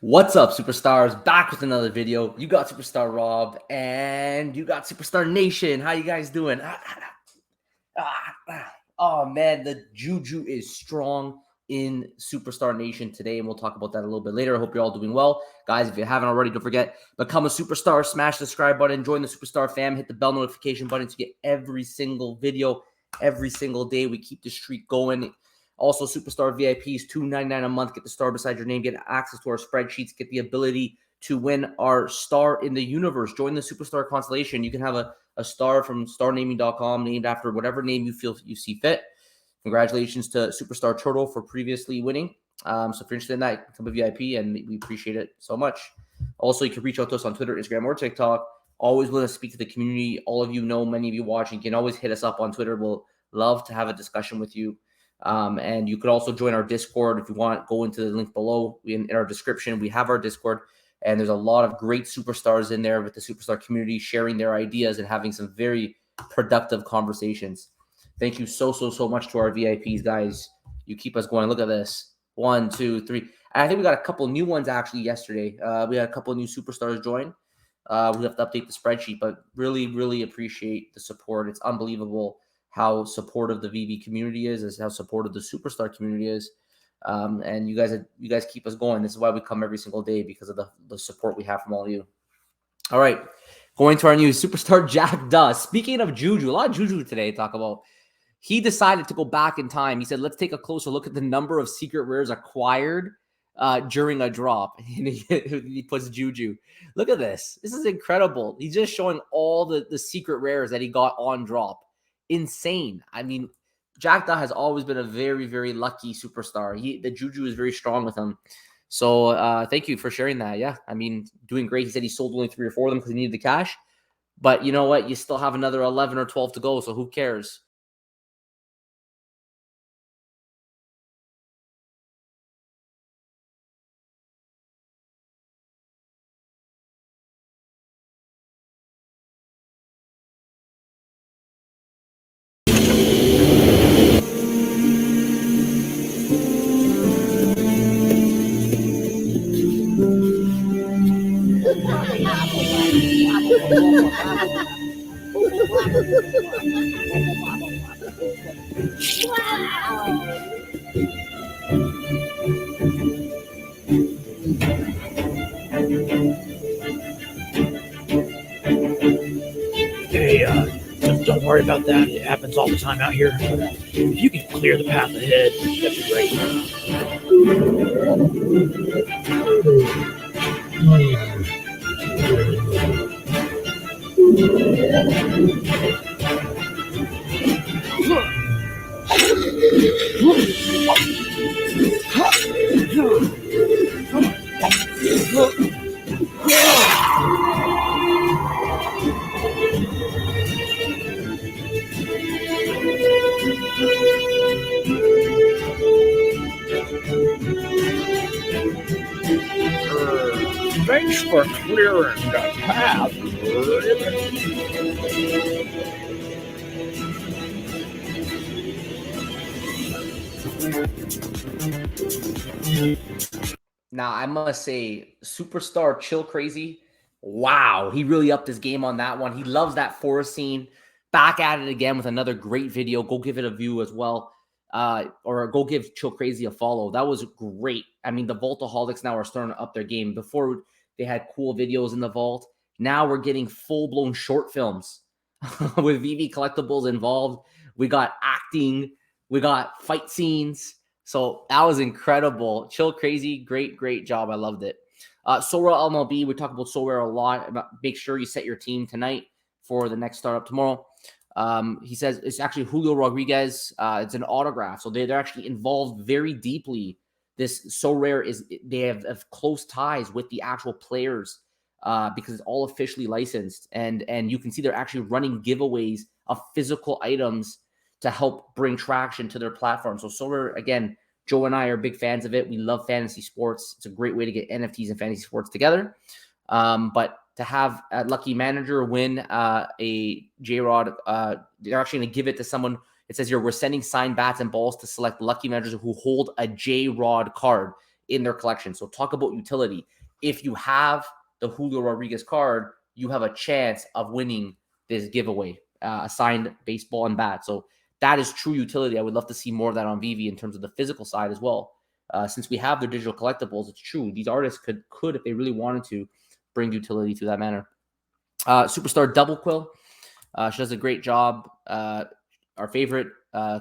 What's up, superstars? Back with another video. You got Superstar Rob and you got Superstar Nation. How you guys doing? Oh man, the juju is strong in Superstar Nation today, and we'll talk about that a little bit later. I hope you're all doing well. Guys, if you haven't already, don't forget, become a superstar, smash the subscribe button, join the Superstar fam, hit the bell notification button to get every single video every single day. We keep the streak going. Also, Superstar VIPs, $2.99 a month. Get the star beside your name. Get access to our spreadsheets. Get the ability to win our star in the universe. Join the Superstar Constellation. You can have a star from starnaming.com named after whatever name you feel you see fit. Congratulations to Superstar Turtle for previously winning. So if you're interested in that, become a VIP, and we appreciate it so much. Also, you can reach out to us on Twitter, Instagram, or TikTok. Always willing to speak to the community. All of you know, many of you watching, can always hit us up on Twitter. We'll love to have a discussion with you. And you could also join our Discord if you want. Go into the link below in our description. We have our Discord, and there's a lot of great superstars in there with the superstar community sharing their ideas and having some very productive conversations. Thank you so much to our VIPs, guys. You keep us going. Look at this. 1, 2, 3. And I think we got a couple new ones actually yesterday. We had a couple new superstars join. We have to update the spreadsheet, but really appreciate the support. It's unbelievable how supportive the Veve community is how supportive the superstar community is. And you guys keep us going. This is why we come every single day, because of the support we have from all of you. All right, going to our news. Superstar Jack Dust. Speaking of juju, a lot of juju today to talk about. He decided to go back in time. He said, let's take a closer look at the number of secret rares acquired during a drop. And he puts juju. Look at this. This is incredible. He's just showing all the secret rares that he got on drop. Insane. I mean, Jack Da has always been a very lucky superstar. The juju is very strong with him. So thank you for sharing that. Yeah, I mean, doing great. He said he sold only 3 or 4 of them because he needed the cash. But you know what? You still have another 11 or 12 to go, so who cares? Hey, just don't worry about that. It happens all the time out here. If you can clear the path ahead, that'd be great. Thanks for clearing the path. Now, I must say, Superstar Chill Crazy, wow, he really upped his game on that one. He loves that forest scene. Back at it again with another great video. Go give it a view as well. Or go give Chill Crazy a follow. That was great. I mean, the Vaultaholics now are starting to up their game. Before, they had cool videos in the vault. Now we're getting full-blown short films with Veve Collectibles involved. We got acting. We got fight scenes. So that was incredible. Chill Crazy, great job. I loved it. Sora MLB, we talk about Sora a lot. Make sure you set your team tonight for the next startup tomorrow. He says it's actually Julio Rodriguez. It's an autograph. So they're actually involved very deeply. This So Rare is they have close ties with the actual players because it's all officially licensed. And you can see they're actually running giveaways of physical items to help bring traction to their platform. So Rare, again, Joe and I are big fans of it. We love fantasy sports. It's a great way to get NFTs and fantasy sports together. But to have a lucky manager win a J-Rod, they're actually going to give it to someone. It says here, we're sending signed bats and balls to select lucky managers who hold a J-Rod card. in their collection. So talk about utility. If you have the Julio Rodriguez card, you have a chance of winning this giveaway, a signed baseball and bat. So that is true utility. I would love to see more of that on Veve in terms of the physical side as well. Since we have their digital collectibles, it's true. These artists could, if they really wanted to, bring utility through that manner. Superstar Double Quill. She does a great job. Our favorite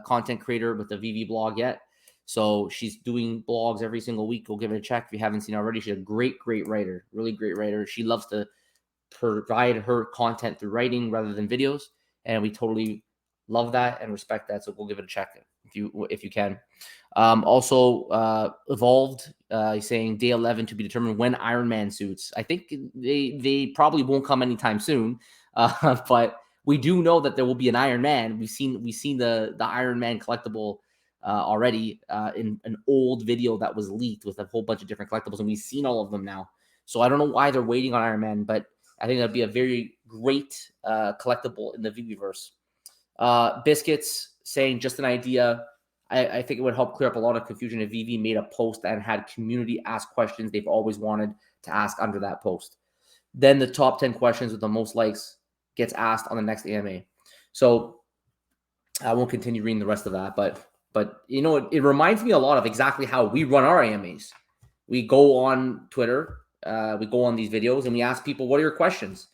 content creator with the Veve blog yet. So she's doing blogs every single week. Go give it a check if you haven't seen it already. She's a great writer, really great writer. She loves to provide her content through writing rather than videos, and we totally love that and respect that. So go give it a check if you can. Also, Evolved, he's saying day 11 to be determined when Iron Man suits. I think they probably won't come anytime soon, but we do know that there will be an Iron Man. We've seen the Iron Man collectible already in an old video that was leaked with a whole bunch of different collectibles, and we've seen all of them now. So I don't know why they're waiting on Iron Man, but I think that'd be a very great collectible in the Veveverse. Biscuits saying just an idea. I think it would help clear up a lot of confusion if Veve made a post and had community ask questions they've always wanted to ask under that post. Then the top 10 questions with the most likes gets asked on the next AMA. So I won't continue reading the rest of that, but you know, it reminds me a lot of exactly how we run our AMAs. We go on Twitter, we go on these videos, and we ask people, what are your questions?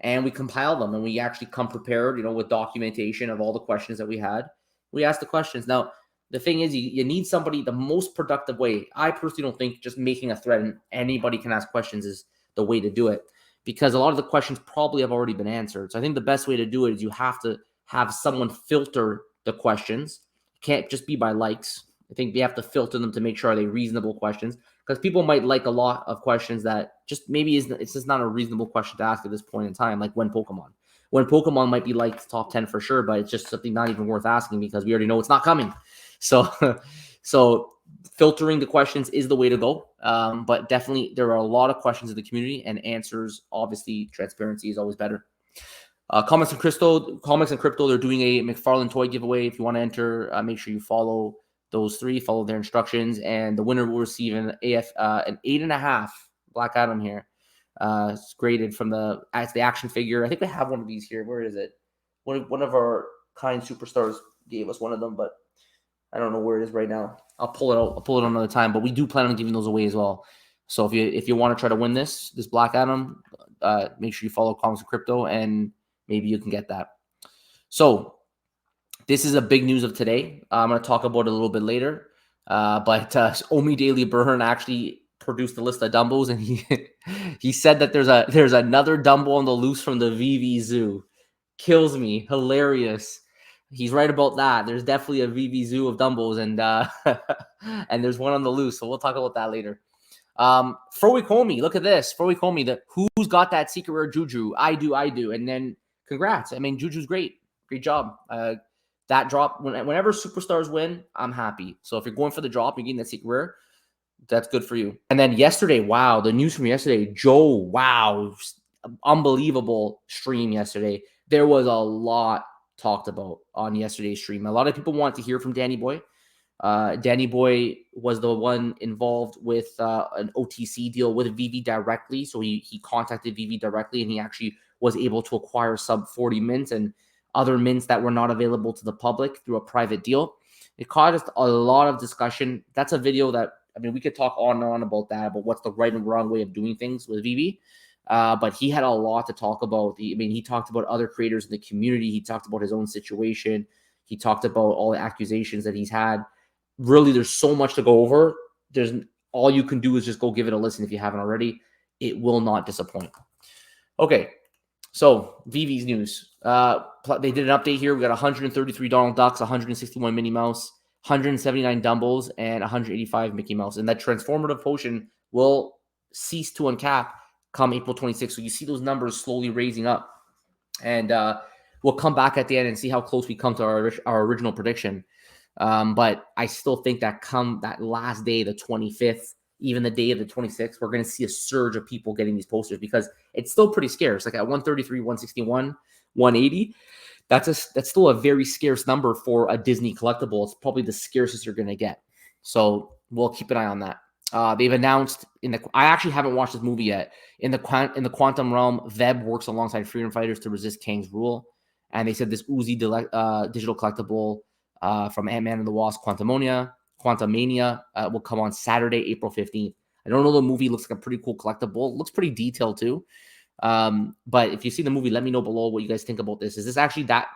And we compile them, and we actually come prepared, you know, with documentation of all the questions that we had. We ask the questions. Now, the thing is, you need somebody, the most productive way. I personally don't think just making a thread and anybody can ask questions is the way to do it, because a lot of the questions probably have already been answered. So I think the best way to do it is you have to have someone filter the questions. It can't just be by likes. I think you have to filter them to make sure they're reasonable questions, because people might like a lot of questions that just maybe it's just not a reasonable question to ask at this point in time, like when Pokemon might be like top 10 for sure, but it's just something not even worth asking because we already know it's not coming. So filtering the questions is the way to go. But definitely there are a lot of questions in the community, and answers, obviously transparency is always better. Comics and Crypto, they're doing a McFarlane toy giveaway. If you want to enter, make sure you follow those three, follow their instructions, and the winner will receive an 8.5 Black Adam here. It's graded from the action figure. I think we have one of these here. Where is it? One of our kind superstars gave us one of them, but I don't know where it is right now. I'll pull it out. I'll pull it another time, but we do plan on giving those away as well. So if you want to try to win this Black Adam, make sure you follow Comics and Crypto, and maybe you can get that. So this is a big news of today. I'm going to talk about it a little bit later. But Omi Daily Burn actually produced a list of Dumbos, and he said that there's another Dumbo on the loose from the Veve Zoo. Kills me. Hilarious. He's right about that. There's definitely a Veve Zoo of Dumbos, and and there's one on the loose. So we'll talk about that later. Froikomi, look at this. Froikomi, who's got that secret rare Juju? I do. And then congrats. I mean, Juju's great. Great job. That drop, whenever superstars win, I'm happy. So if you're going for the drop, you're getting that secret rare, that's good for you. And then yesterday, wow, the news from yesterday, Joe, wow, unbelievable stream yesterday. There was a lot talked about on yesterday's stream. A lot of people want to hear from Danny Boy. Danny Boy was the one involved with an OTC deal with Veve directly. So he contacted Veve directly, and he actually was able to acquire sub 40 mints and other mints that were not available to the public through a private deal. It caused a lot of discussion. That's a video that, I mean, we could talk on and on about that, but what's the right and wrong way of doing things with Veve. But he had a lot to talk about. He talked about other creators in the community. He talked about his own situation. He talked about all the accusations that he's had. Really, there's so much to go over. All you can do is just go give it a listen if you haven't already. It will not disappoint. Okay, so Veve's news. They did an update here. We got 133 Donald Ducks, 161 Minnie Mouse, 179 Dumbos, and 185 Mickey Mouse. And that transformative potion will cease to uncap come April 26th. So you see those numbers slowly raising up. And we'll come back at the end and see how close we come to our original prediction. But I still think that come that last day, the 25th, even the day of the 26th, we're going to see a surge of people getting these posters because it's still pretty scarce. Like at 133, 161, 180, that's still a very scarce number for a Disney collectible. It's probably the scarcest you're going to get. So we'll keep an eye on that. They've announced I actually haven't watched this movie yet. In the quantum realm, Vebe works alongside freedom fighters to resist Kang's rule. And they said this Uzi digital collectible from Ant-Man and the Wasp, Quantumania will come on Saturday, April 15th. I don't know, the movie looks like a pretty cool collectible. It looks pretty detailed too. But if you see the movie, let me know below what you guys think about this. Is this actually that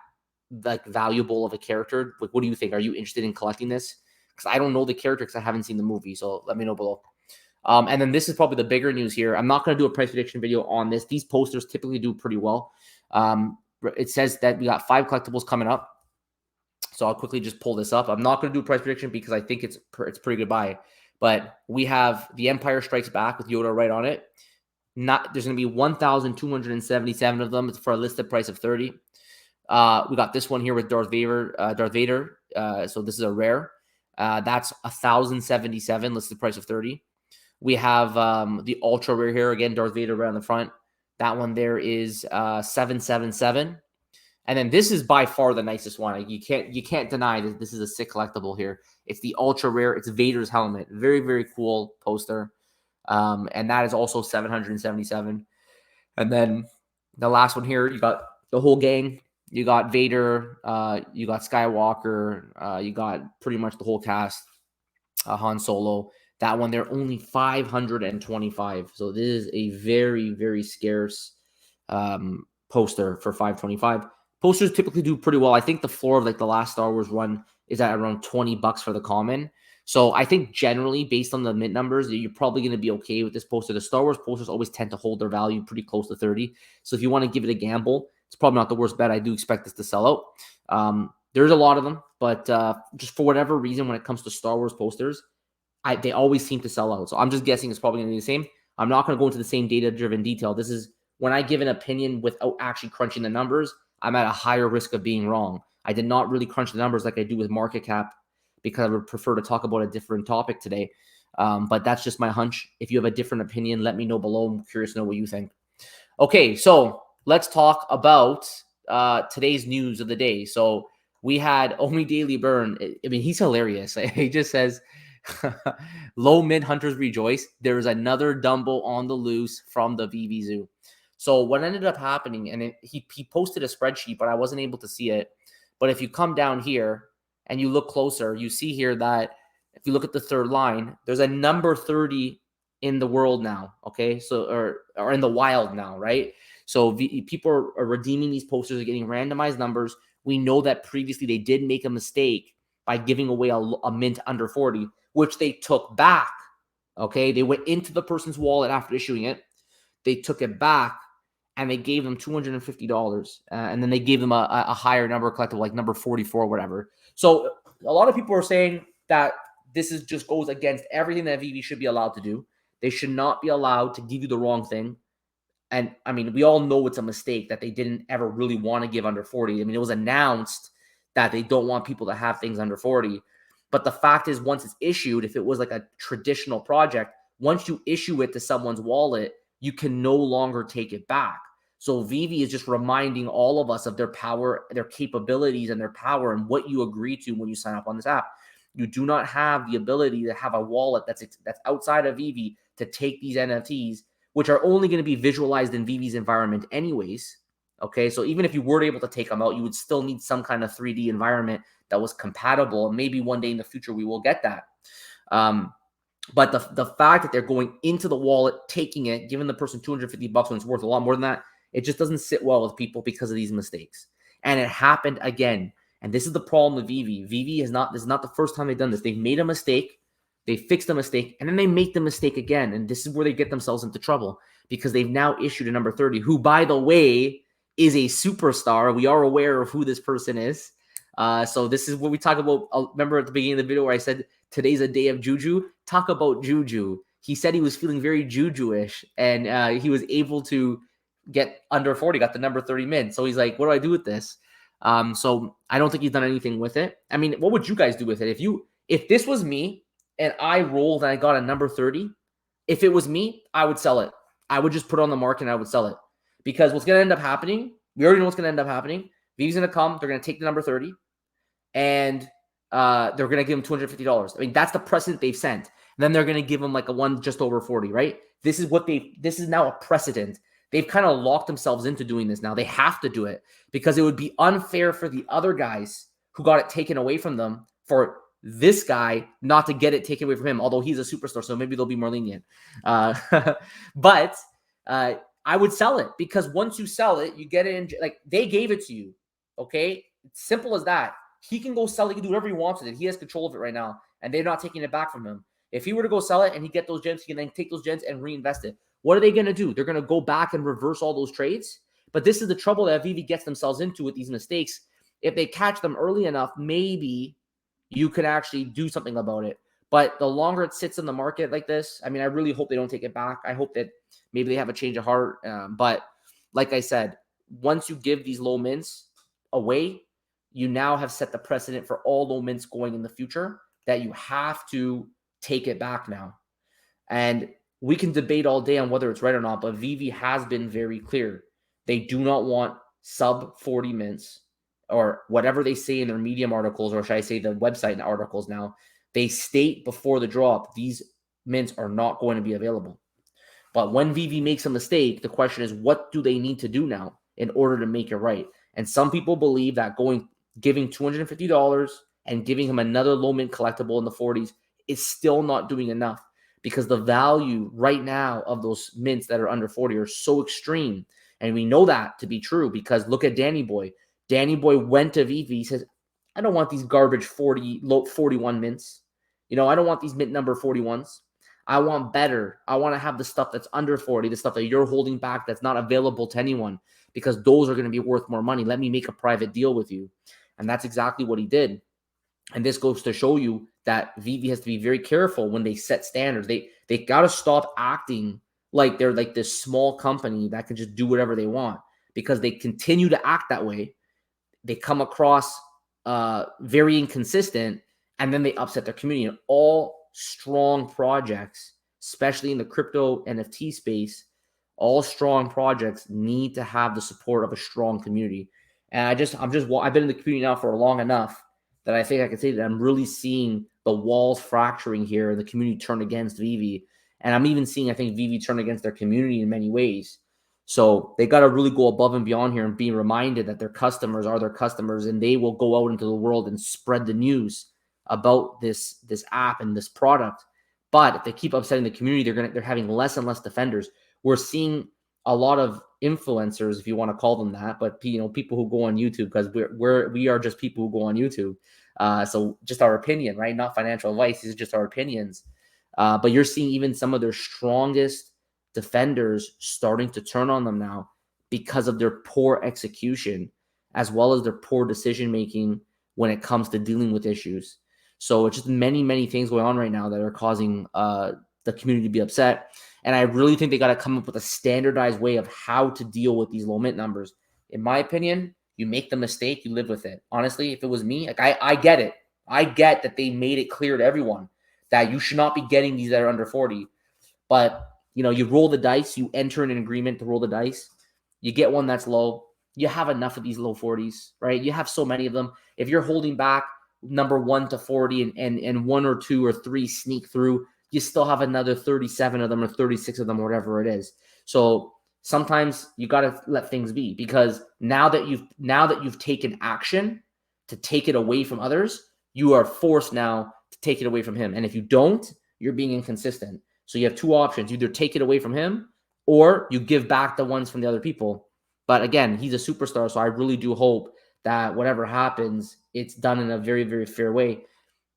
like valuable of a character? Like, what do you think? Are you interested in collecting this? Because I don't know the character because I haven't seen the movie. So let me know below. And then this is probably the bigger news here. I'm not going to do a price prediction video on this. These posters typically do pretty well. It says that we got 5 collectibles coming up. So I'll quickly just pull this up. I'm not going to do a price prediction because I think it's pretty good buy. But we have The Empire Strikes Back with Yoda right on it. There's going to be 1,277 of them. It's for a listed price of 30. We got this one here with Darth Vader. So this is a rare. That's 1,077, listed price of 30. We have the ultra rare here again, Darth Vader right on the front. That one there is 777. And then this is by far the nicest one. You can't deny that this is a sick collectible here. It's the ultra rare. It's Vader's helmet. Very, very cool poster. And that is also 777. And then the last one here, you got the whole gang. You got Vader, you got Skywalker, you got pretty much the whole cast, Han Solo. That one, they're only 525. So this is a very, very scarce poster for 525. Posters typically do pretty well. I think the floor of like the last Star Wars run is at around $20 for the common. So I think generally, based on the mint numbers, you're probably going to be okay with this poster. The Star Wars posters always tend to hold their value pretty close to 30. So if you want to give it a gamble, it's probably not the worst bet. I do expect this to sell out. There's a lot of them, but just for whatever reason, when it comes to Star Wars posters, they always seem to sell out. So I'm just guessing it's probably going to be the same. I'm not going to go into the same data-driven detail. This is when I give an opinion without actually crunching the numbers, I'm at a higher risk of being wrong. I did not really crunch the numbers like I do with market cap because I would prefer to talk about a different topic today. But that's just my hunch. If you have a different opinion, let me know below. I'm curious to know what you think. Okay, so let's talk about today's news of the day. So we had Omi Daily Burn. I mean, he's hilarious. He just says, low mid hunters rejoice. There is another Dumbo on the loose from the Veve Zoo. So what ended up happening, and he posted a spreadsheet, but I wasn't able to see it. But if you come down here and you look closer, you see here that if you look at the third line, there's a number 30 in the world now. Okay, so or in the wild now, right? So people are redeeming these posters, are getting randomized numbers. We know that previously they did make a mistake by giving away a mint under 40, which they took back. Okay, they went into the person's wallet after issuing it. They took it back and they gave them $250. And then they gave them a higher number collectible, like number 44 or whatever. So a lot of people are saying that this is just goes against everything that Veve should be allowed to do. They should not be allowed to give you the wrong thing. And I mean, we all know it's a mistake that they didn't ever really want to give under 40. I mean, it was announced that they don't want people to have things under 40. But the fact is, once it's issued, if it was like a traditional project, once you issue it to someone's wallet, you can no longer take it back. So Veve is just reminding all of us of their power, their capabilities, and their power, and what you agree to when you sign up on this app. You do not have the ability to have a wallet that's outside of Veve to take these NFTs, which are only going to be visualized in Veve's environment anyways. Okay, so even if you were able to take them out, you would still need some kind of 3D environment that was compatible. And maybe one day in the future we will get that. But the fact that they're going into the wallet, taking it, giving the person $250 when it's worth a lot more than that, it just doesn't sit well with people because of these mistakes. And it happened again. And this is the problem with Veve. Veve this is not the first time they've done this. They've made a mistake. They fix the mistake, and then they make the mistake again. And this is where they get themselves into trouble because they've now issued a number 30, who, by the way, is a superstar. We are aware of who this person is. So this is what we talk about. Remember at the beginning of the video where I said, today's a day of Juju? Talk about Juju. He said he was feeling very Juju-ish, and he was able to get under 40, got the number 30 min. So he's like, what do I do with this? So I don't think he's done anything with it. I mean, what would you guys do with it? If this was me, and I rolled and I got a number 30, if it was me, I would sell it. I would just put it on the market and I would sell it. Because what's going to end up happening, we already know what's going to end up happening. Veve's going to come, they're going to take the number 30, and they're going to give them $250. I mean, that's the precedent they've sent. Then they're going to give him like a one just over 40, right? This is now a precedent. They've kind of locked themselves into doing this now. They have to do it because it would be unfair for the other guys who got it taken away from them for this guy not to get it taken away from him, although he's a superstar, so maybe they'll be more lenient. But I would sell it because once you sell it, you get it in, like they gave it to you, okay? It's simple as that. He can go sell it. He can do whatever he wants with it. He has control of it right now, and they're not taking it back from him. If he were to go sell it and he get those gems, he can then take those gems and reinvest it. What are they going to do? They're going to go back and reverse all those trades. But this is the trouble that Veve gets themselves into with these mistakes. If they catch them early enough, maybe you could actually do something about it. But the longer it sits in the market like this, I mean, I really hope they don't take it back. I hope that maybe they have a change of heart. But like I said, once you give these low mints away, you now have set the precedent for all low mints going in the future that you have to take it back now. And we can debate all day on whether it's right or not, but Veve has been very clear. They do not want sub 40 mints or whatever they say in their Medium articles, or should I say the website articles now. They state before the drop, these mints are not going to be available. But when Veve makes a mistake, the question is, what do they need to do now in order to make it right? And some people believe that giving $250 and giving him another low mint collectible in the 40s is still not doing enough because the value right now of those mints that are under 40 are so extreme. And we know that to be true because look at Danny Boy. Danny Boy went to Veve. He says, I don't want these garbage 41 mints. I don't want these mint number 41s. I want better. I want to have the stuff that's under 40, the stuff that you're holding back that's not available to anyone because those are going to be worth more money. Let me make a private deal with you. And that's exactly what he did. And this goes to show you that Veve has to be very careful when they set standards. They got to stop acting like they're like this small company that can just do whatever they want because they continue to act that way. They come across very inconsistent, and then they upset their community. And all strong projects, especially in the crypto NFT space, all strong projects need to have the support of a strong community. And I've been in the community now for long enough that I think I can say that I'm really seeing the walls fracturing here and the community turn against Veve. And I'm even seeing, I think, Veve turn against their community in many ways. So they got to really go above and beyond here and be reminded that their customers are their customers, and they will go out into the world and spread the news about this app and this product. But if they keep upsetting the community, they're having less and less defenders. We're seeing a lot of influencers, if you want to call them that, but people who go on YouTube, because we are just people who go on YouTube. So just our opinion, right? Not financial advice. These are just our opinions. But you're seeing even some of their strongest defenders starting to turn on them now because of their poor execution, as well as their poor decision making when it comes to dealing with issues. So it's just many, many things going on right now that are causing the community to be upset. And I really think they got to come up with a standardized way of how to deal with these low mint numbers. In my opinion, you make the mistake, you live with it. Honestly, if it was me, like I get it. I get that they made it clear to everyone that you should not be getting these that are under 40. But, you roll the dice, you enter in an agreement to roll the dice. You get one that's low. You have enough of these low 40s, right? You have so many of them. If you're holding back number 1 to 40 and 1 or 2 or 3 sneak through, you still have another 37 of them or 36 of them, or whatever it is. So sometimes you got to let things be, because now that you've taken action to take it away from others, you are forced now to take it away from him. And if you don't, you're being inconsistent. So you have two options: either take it away from him or you give back the ones from the other people. But again, he's a superstar, so I really do hope that whatever happens, it's done in a very, very fair way.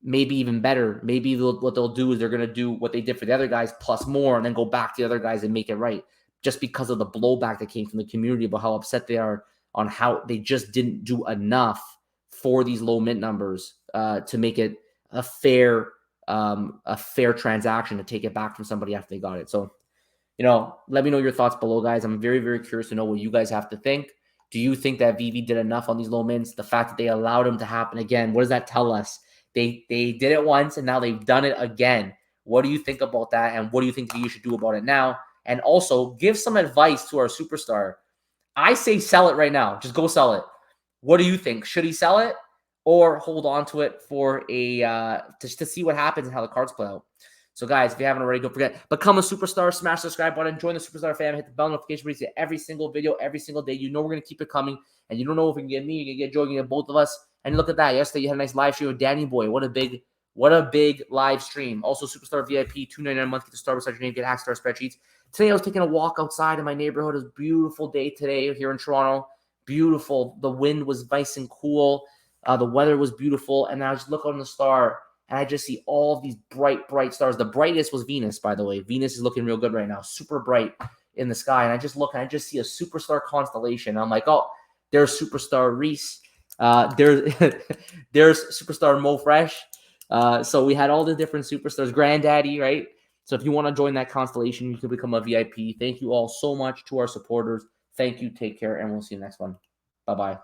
Maybe even better. Maybe what they'll do is they're going to do what they did for the other guys plus more, and then go back to the other guys and make it right, just because of the blowback that came from the community about how upset they are on how they just didn't do enough for these low mint numbers to make it a fair transaction to take it back from somebody after they got it. So, let me know your thoughts below, guys. I'm very, very curious to know what you guys have to think. Do you think that Veve did enough on these low mints? The fact that they allowed them to happen again, what does that tell us? They did it once and now they've done it again. What do you think about that? And what do you think you should do about it now? And also give some advice to our superstar. I say sell it right now. Just go sell it. What do you think? Should he sell it or hold on to it for just to see what happens and how the cards play out? So, guys, if you haven't already, don't forget, become a superstar, smash the subscribe button, join the superstar fam, hit the bell notification to get every single video, every single day. You know we're going to keep it coming, and you don't know if we can get me, you can get Joe, you can get both of us. And look at that. Yesterday, you had a nice live stream with Danny Boy. What a big live stream. Also, Superstar VIP, $2.99 a month. Get the star beside your name, get access to our spreadsheets. Today, I was taking a walk outside in my neighborhood. It was a beautiful day today here in Toronto. Beautiful. The wind was nice and cool. The weather was beautiful. And I just look on the star, and I just see all these bright, bright stars. The brightest was Venus, by the way. Venus is looking real good right now. Super bright in the sky. And I just look, and I just see a superstar constellation. I'm like, oh, there's Superstar Reese. There's Superstar Mo Fresh. So we had all the different superstars. Granddaddy, right? So if you want to join that constellation, you can become a VIP. Thank you all so much to our supporters. Thank you. Take care. And we'll see you next one. Bye-bye.